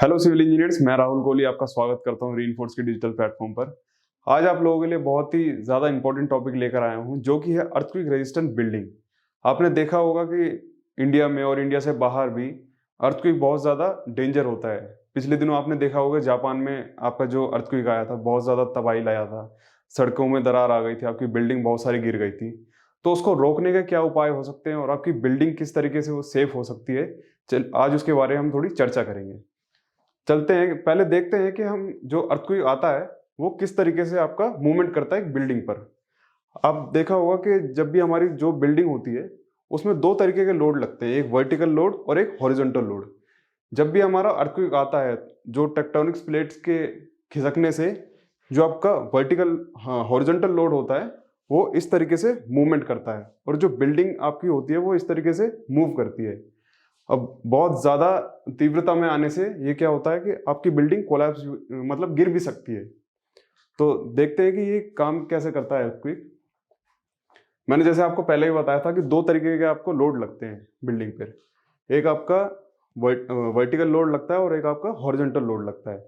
Hello civil engineers, मैं राहुल कोहली आपका स्वागत करता हूं रीइंफोर्स के डिजिटल प्लेटफॉर्म पर। आज आप लोगों के लिए बहुत ही ज़्यादा इंपॉर्टेंट टॉपिक लेकर आया हूं, जो कि है अर्थक्वेक रेजिस्टेंट बिल्डिंग। आपने देखा होगा कि इंडिया में और इंडिया से बाहर भी अर्थक्वेक बहुत ज़्यादा डेंजर होता है। पिछले दिनों आपने देखा होगा जापान में आपका जो अर्थक्वेक आया था, बहुत ज़्यादा तबाही लाया था। सड़कों में दरार आ गई थी, आपकी बिल्डिंग बहुत सारी गिर गई थी। तो उसको रोकने के क्या उपाय हो सकते हैं और आपकी बिल्डिंग किस तरीके से वो सेफ हो सकती है, आज उसके बारे में हम थोड़ी चर्चा करेंगे। चलते हैं, पहले देखते हैं कि हम जो अर्थक्वेक आता है वो किस तरीके से आपका मूवमेंट करता है एक बिल्डिंग पर। आप देखा होगा कि जब भी हमारी जो बिल्डिंग होती है उसमें दो तरीके के लोड लगते हैं, एक वर्टिकल लोड और एक हॉरिजॉन्टल लोड। जब भी हमारा अर्थक्वेक आता है, जो टेक्टोनिक्स प्लेट्स के खिसकने से जो आपका वर्टिकल हॉरिजॉन्टल लोड होता है वो इस तरीके से मूवमेंट करता है, और जो बिल्डिंग आपकी होती है वो इस तरीके से मूव करती है। अब बहुत ज़्यादा तीव्रता में आने से ये क्या होता है कि आपकी बिल्डिंग कोलैप्स मतलब गिर भी सकती है। तो देखते हैं कि ये काम कैसे करता है अर्थक्वेक। मैंने जैसे आपको पहले ही बताया था कि दो तरीके के आपको लोड लगते हैं बिल्डिंग पर। एक आपका वर्टिकल लोड लगता है और एक आपका हॉरिजॉन्टल लोड लगता है।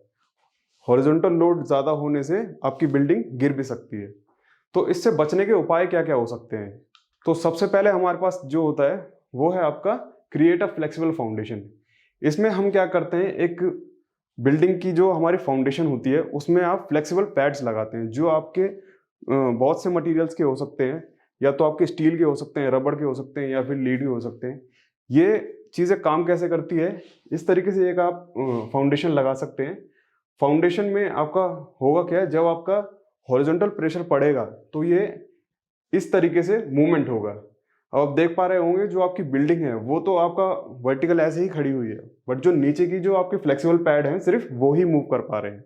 हॉरिजॉन्टल लोड ज़्यादा होने से आपकी बिल्डिंग गिर भी सकती है। तो इससे बचने के उपाय क्या क्या हो सकते हैं? तो सबसे पहले हमारे पास जो होता है वो है आपका क्रिएट अ फ्लेक्सिबल फाउंडेशन। इसमें हम क्या करते हैं, एक बिल्डिंग की जो हमारी फाउंडेशन होती है उसमें आप फ्लेक्सिबल पैड्स लगाते हैं, जो आपके बहुत से मटेरियल्स के हो सकते हैं, या तो आपके स्टील के हो सकते हैं, रबड़ के हो सकते हैं, या फिर लीड के हो सकते हैं। ये चीज़ें काम कैसे करती है, इस तरीके से एक आप फाउंडेशन लगा सकते हैं। फाउंडेशन में आपका होगा क्या है, जब आपका हॉरिजॉन्टल प्रेशर पड़ेगा तो ये इस तरीके से मूवमेंट होगा। अब आप देख पा रहे होंगे जो आपकी बिल्डिंग है वो तो आपका वर्टिकल ऐसे ही खड़ी हुई है, बट जो नीचे की जो आपके फ्लेक्सिबल पैड हैं सिर्फ वो ही मूव कर पा रहे हैं।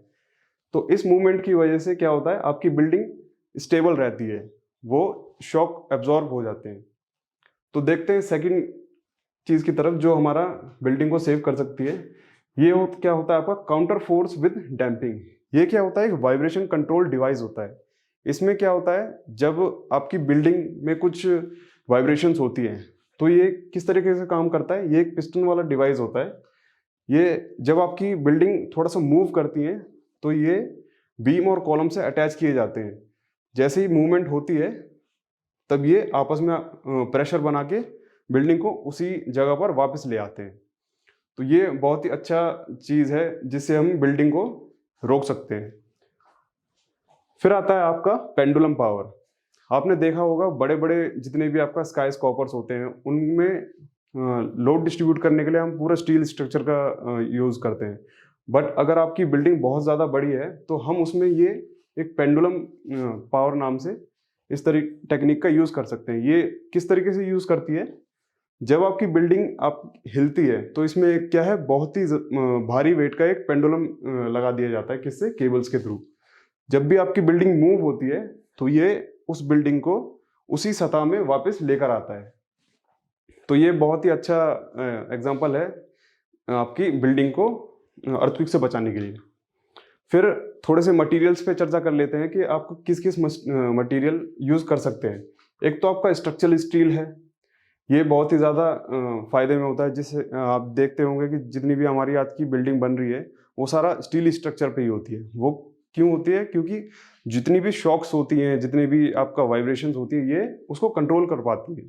तो इस मूवमेंट की वजह से क्या होता है, आपकी बिल्डिंग स्टेबल रहती है, वो शॉक एब्जॉर्ब हो जाते हैं। तो देखते हैं सेकंड चीज की तरफ जो हमारा बिल्डिंग को सेव कर सकती है। क्या होता है आपका काउंटर फोर्स विद डैम्पिंग। ये क्या होता है, एक वाइब्रेशन कंट्रोल डिवाइस होता है। इसमें क्या होता है, जब आपकी बिल्डिंग में कुछ वाइब्रेशंस होती हैं तो ये किस तरीके से काम करता है, ये एक पिस्टन वाला डिवाइस होता है। ये जब आपकी बिल्डिंग थोड़ा सा मूव करती है तो ये बीम और कॉलम से अटैच किए जाते हैं। जैसे ही मूवमेंट होती है तब ये आपस में प्रेशर बना के बिल्डिंग को उसी जगह पर वापस ले आते हैं। तो ये बहुत ही अच्छा चीज़ है जिससे हम बिल्डिंग को रोक सकते हैं। फिर आता है आपका पेंडुलम पावर। आपने देखा होगा बड़े बड़े जितने भी आपका स्काई स्कॉपर्स होते हैं उनमें लोड डिस्ट्रीब्यूट करने के लिए हम पूरा स्टील स्ट्रक्चर का यूज़ करते हैं। बट अगर आपकी बिल्डिंग बहुत ज़्यादा बड़ी है तो हम उसमें ये एक पेंडुलम पावर नाम से इस तरीके टेक्निक का यूज़ कर सकते हैं। ये किस तरीके से यूज़ करती है, जब आपकी बिल्डिंग आप हिलती है तो इसमें क्या है, बहुत ही भारी वेट का एक पेंडुलम लगा दिया जाता है, किससे, केबल्स के थ्रू। जब भी आपकी बिल्डिंग मूव होती है तो ये उस बिल्डिंग को उसी सतह में वापस लेकर आता है। तो ये बहुत ही अच्छा एग्जांपल है आपकी बिल्डिंग को अर्थक्वेक से बचाने के लिए। फिर थोड़े से मटेरियल्स पे चर्चा कर लेते हैं कि आपको किस किस मटेरियल यूज कर सकते हैं। एक तो आपका स्ट्रक्चरल स्टील है, ये बहुत ही ज़्यादा फायदे में होता है। जिससे आप देखते होंगे कि जितनी भी हमारी आज की बिल्डिंग बन रही है वो सारा स्टील स्ट्रक्चर पे ही होती है। वो क्यों होती है, क्योंकि जितनी भी शॉक्स होती हैं, जितनी भी आपका वाइब्रेशंस होती है, ये उसको कंट्रोल कर पाती है।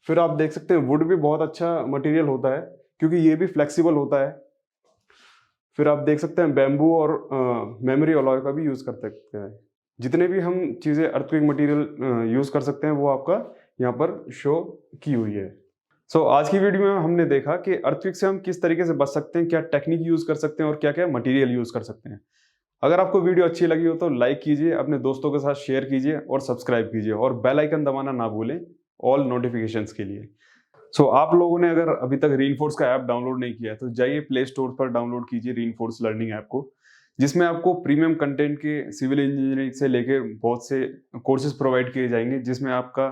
फिर आप देख सकते हैं वुड भी बहुत अच्छा मटेरियल होता है, क्योंकि ये भी फ्लेक्सिबल होता है। फिर आप देख सकते हैं बैम्बू और मेमोरी अलॉय का भी यूज़ कर सकते हैं। जितने भी हम चीज़ें अर्थक्वेक मटेरियल यूज़ कर सकते हैं वो आपका यहाँ पर शो की हुई है। आज की वीडियो में हमने देखा कि अर्थक्वेक से हम किस तरीके से बच सकते हैं, क्या टेक्निक यूज़ कर सकते हैं और क्या क्या मटेरियल यूज़ कर सकते हैं। अगर आपको वीडियो अच्छी लगी हो तो लाइक कीजिए, अपने दोस्तों के साथ शेयर कीजिए और सब्सक्राइब कीजिए, और बेल आइकन दबाना ना भूलें ऑल नोटिफिकेशंस के लिए। आप लोगों ने अगर अभी तक रीइंफोर्स का ऐप डाउनलोड नहीं किया है तो जाइए प्ले स्टोर पर डाउनलोड कीजिए रीइंफोर्स लर्निंग ऐप को, जिसमें आपको प्रीमियम कंटेंट के सिविल इंजीनियरिंग से लेकर बहुत से कोर्सेज प्रोवाइड किए जाएंगे, जिसमें आपका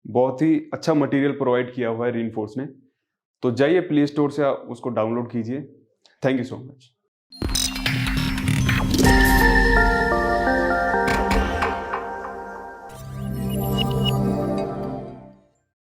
बहुत ही अच्छा मटेरियल प्रोवाइड किया हुआ है रीइंफोर्स ने। तो जाइए प्ले स्टोर से आप उसको डाउनलोड कीजिए। Thank you so much.